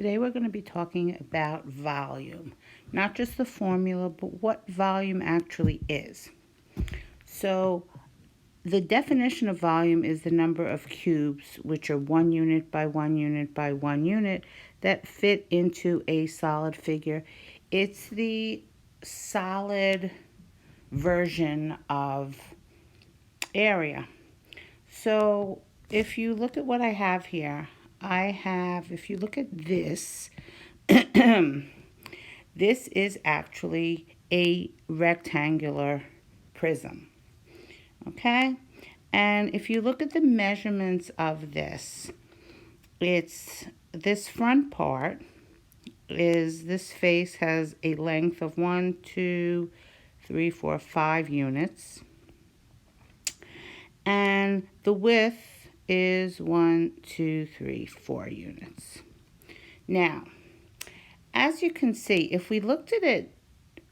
Today we're going to be talking about volume, not just the formula, but what volume actually is. So the definition of volume is the number of cubes, which are 1 unit by 1 unit by 1 unit, that fit into a solid figure. It's the solid version of area. So if you look at what I have here, if you look at this, this is actually a rectangular prism, okay? And if you look at the measurements of this, it's this front part is, this face has a length of 1, 2, 3, 4, 5 units. And the width is 1, 2, 3, 4 units. Now, as you can see, if we looked at it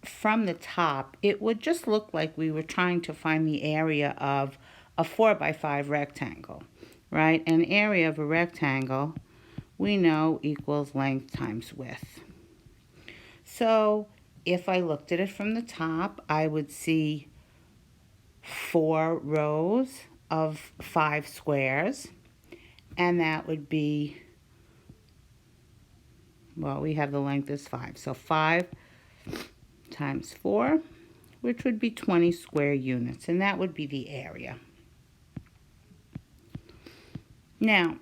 from the top, it would just look like we were trying to find the area of a 4 by 5 rectangle, right? An area of a rectangle, we know, equals length times width. So if I looked at it from the top, I would see 4 rows of 5 squares, and that would be, well, we have the length is 5, so 5 times 4, which would be 20 square units, and that would be the area. Now,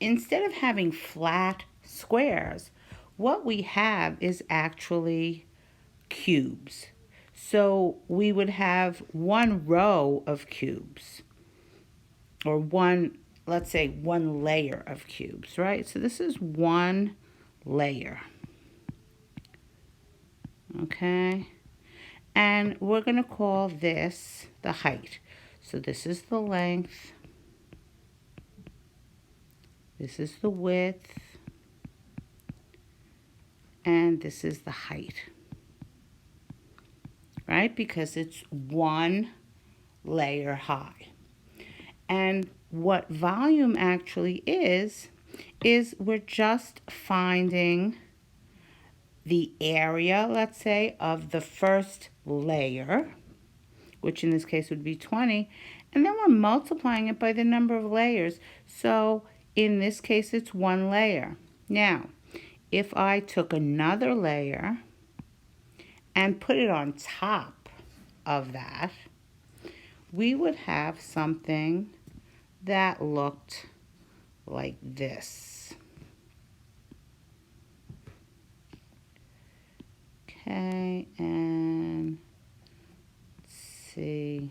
instead of having flat squares, what we have is actually cubes. So we would have one row of cubes, or let's say one layer of cubes, right? So this is one layer, okay? And we're going to call this the height. So this is the length, this is the width, and this is the height, right? Because it's one layer high. And what volume actually is we're just finding the area, let's say, of the first layer, which in this case would be 20, and then we're multiplying it by the number of layers. So in this case, it's one layer. Now, if I took another layer and put it on top of that, we would have something that looked like this. Okay, and let's see,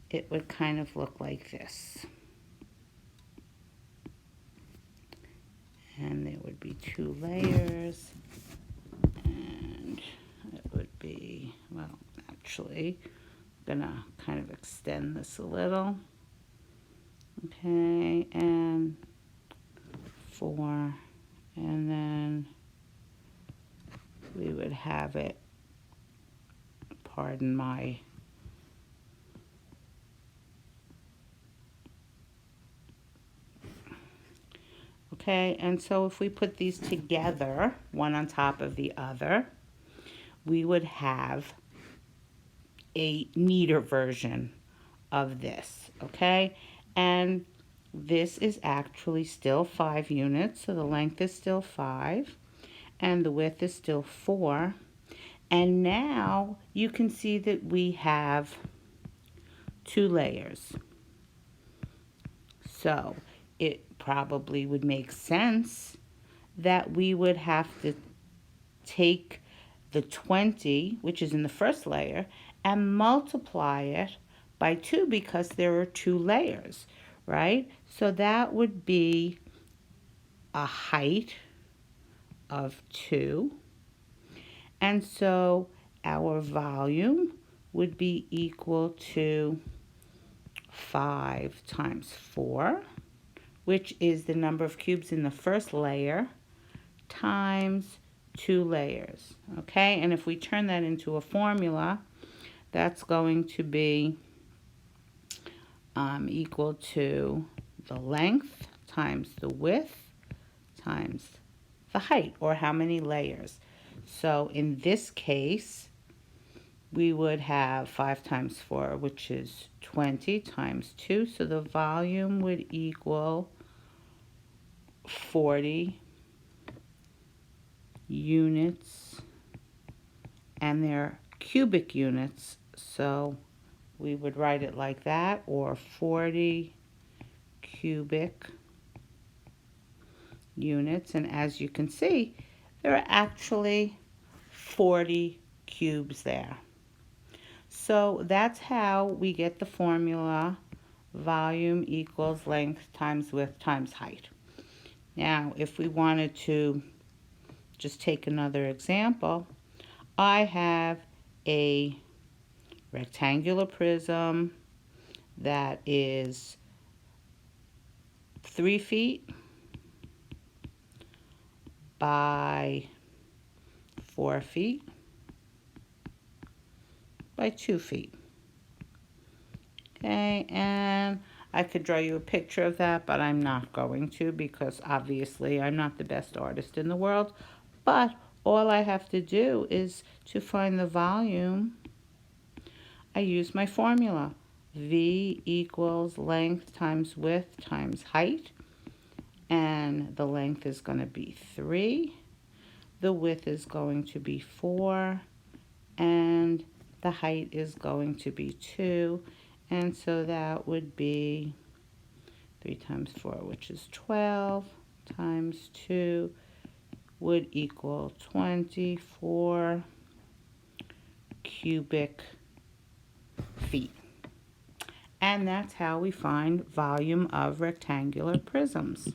it would kind of look like this. And there would be 2 layers, and it would be, well, actually, I'm gonna kind of extend this a little. Okay, and 4, and then we would have it, pardon my okay, and so if we put these together, one on top of the other, we would have a neater version of this, okay? And this is actually still 5 units, so the length is still 5, and the width is still 4. And now you can see that we have 2 layers. So it probably would make sense that we would have to take the 20, which is in the first layer, and multiply it by 2 because there are 2 layers, right? So that would be a height of 2. And so our volume would be equal to 5 times 4, which is the number of cubes in the first layer, times 2 layers, okay? And if we turn that into a formula, that's going to be equal to the length times the width times the height, or how many layers. So in this case, we would have 5 times 4, which is 20, times 2. So the volume would equal 40 units, and they're cubic units. So we would write it like that, or 40 cubic units. And as you can see, there are actually 40 cubes there. So that's how we get the formula volume equals length times width times height. Now, if we wanted to just take another example, I have a rectangular prism that is 3 feet by 4 feet by 2 feet. Okay, and I could draw you a picture of that, but I'm not going to, because obviously I'm not the best artist in the world. But all I have to do is to find the volume. I use my formula. V equals length times width times height. And the length is going to be 3. The width is going to be 4. And the height is going to be 2. And so that would be 3 times 4, which is 12, times 2 would equal 24 cubic feet. And that's how we find volume of rectangular prisms.